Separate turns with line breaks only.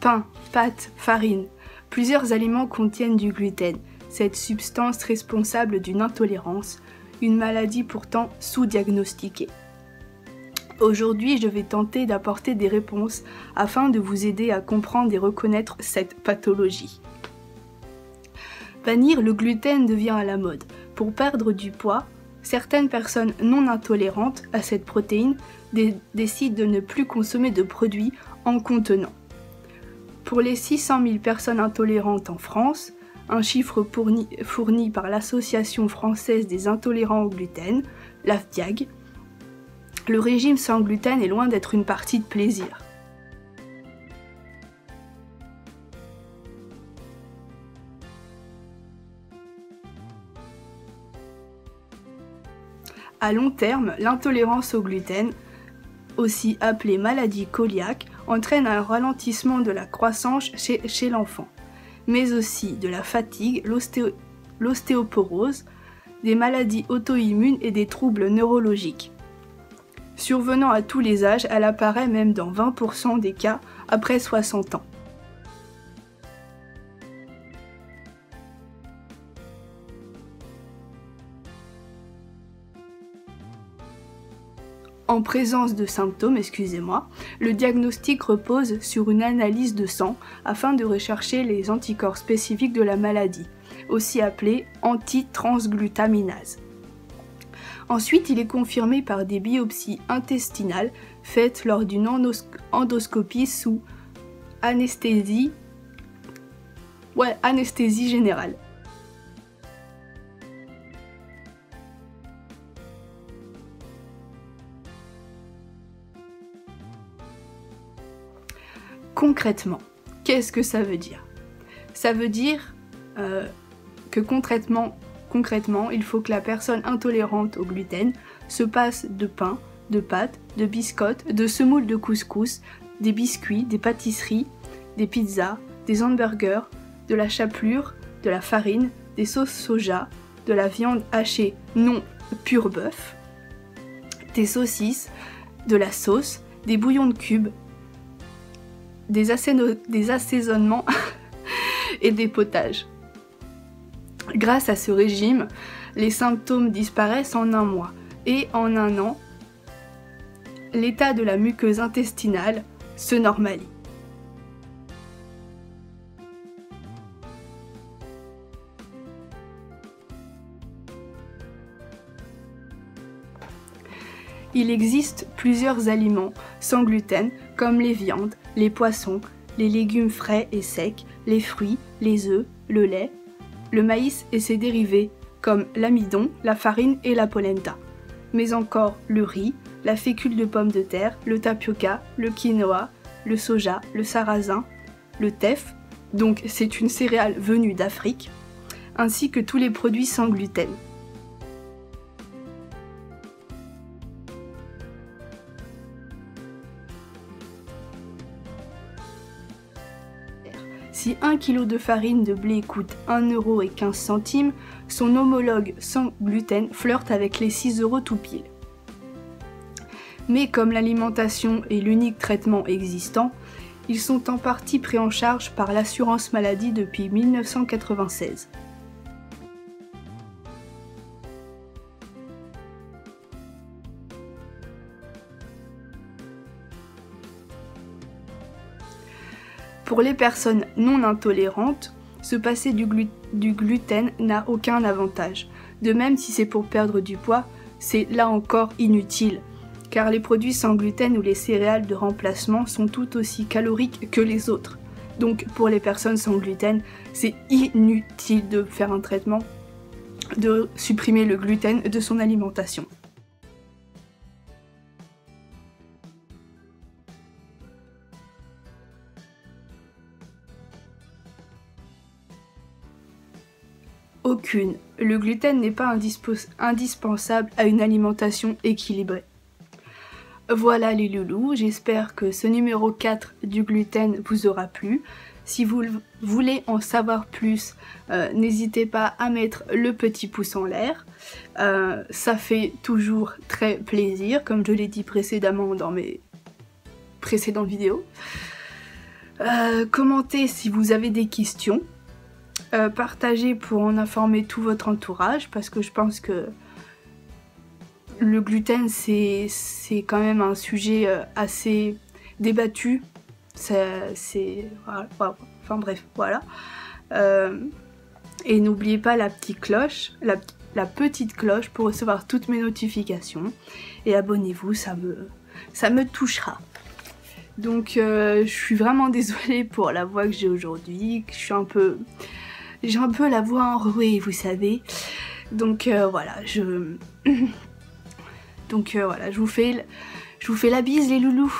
pain, pâtes, farine. Plusieurs aliments contiennent du gluten, cette substance responsable d'une intolérance, une maladie pourtant sous-diagnostiquée. Aujourd'hui, je vais tenter d'apporter des réponses afin de vous aider à comprendre et reconnaître cette pathologie. Bannir le gluten devient à la mode. Pour perdre du poids, certaines personnes non intolérantes à cette protéine décident de ne plus consommer de produits en contenant. Pour les 600 000 personnes intolérantes en France, un chiffre fourni par l'Association française des intolérants au gluten, l'AFDIAG, le régime sans gluten est loin d'être une partie de plaisir. À long terme, l'intolérance au gluten, aussi appelée maladie cœliaque, entraîne un ralentissement de la croissance chez l'enfant, mais aussi de la fatigue, l'ostéoporose, des maladies auto-immunes et des troubles neurologiques. Survenant à tous les âges, elle apparaît même dans 20% des cas après 60 ans. En présence de symptômes, le diagnostic repose sur une analyse de sang afin de rechercher les anticorps spécifiques de la maladie, aussi appelés antitransglutaminase. Ensuite, il est confirmé par des biopsies intestinales faites lors d'une endoscopie sous anesthésie générale. Concrètement, qu'est-ce que ça veut dire? Ça veut dire que concrètement, il faut que la personne intolérante au gluten se passe de pain, de pâtes, de biscottes, de semoule de couscous, des biscuits, des pâtisseries, des pizzas, des hamburgers, de la chapelure, de la farine, des sauces soja, de la viande hachée non pur bœuf, des saucisses, de la sauce, des bouillons de cubes, des assaisonnements et des potages. Grâce à ce régime, les symptômes disparaissent en un mois et en un an, l'état de la muqueuse intestinale se normalise. Il existe plusieurs aliments sans gluten comme les viandes, les poissons, les légumes frais et secs, les fruits, les œufs, le lait, le maïs et ses dérivés comme l'amidon, la farine et la polenta, mais encore le riz, la fécule de pomme de terre, le tapioca, le quinoa, le soja, le sarrasin, le teff, donc c'est une céréale venue d'Afrique, ainsi que tous les produits sans gluten. Si 1 kg de farine de blé coûte 1,15 €, son homologue sans gluten flirte avec les 6 € tout pile. Mais comme l'alimentation est l'unique traitement existant, ils sont en partie pris en charge par l'assurance maladie depuis 1996. Pour les personnes non intolérantes, se passer du gluten n'a aucun avantage. De même, si c'est pour perdre du poids, c'est là encore inutile, car les produits sans gluten ou les céréales de remplacement sont tout aussi caloriques que les autres. Donc pour les personnes sans gluten, c'est inutile de faire un traitement, de supprimer le gluten de son alimentation. Aucune. Le gluten n'est pas indispensable à une alimentation équilibrée. Voilà les loulous, j'espère que ce numéro 4 du gluten vous aura plu. Si vous voulez en savoir plus, n'hésitez pas à mettre le petit pouce en l'air. Ça fait toujours très plaisir, comme je l'ai dit précédemment dans mes précédentes vidéos. Commentez si vous avez des questions. Partagez pour en informer tout votre entourage, parce que je pense que le gluten c'est quand même un sujet assez débattu. Voilà. Enfin bref, voilà. Et n'oubliez pas la petite cloche, la petite cloche pour recevoir toutes mes notifications. Et abonnez-vous, ça me touchera. Donc je suis vraiment désolée pour la voix que j'ai aujourd'hui. J'ai un peu la voix enrouée, vous savez. Donc voilà, voilà, je vous fais la bise les loulous.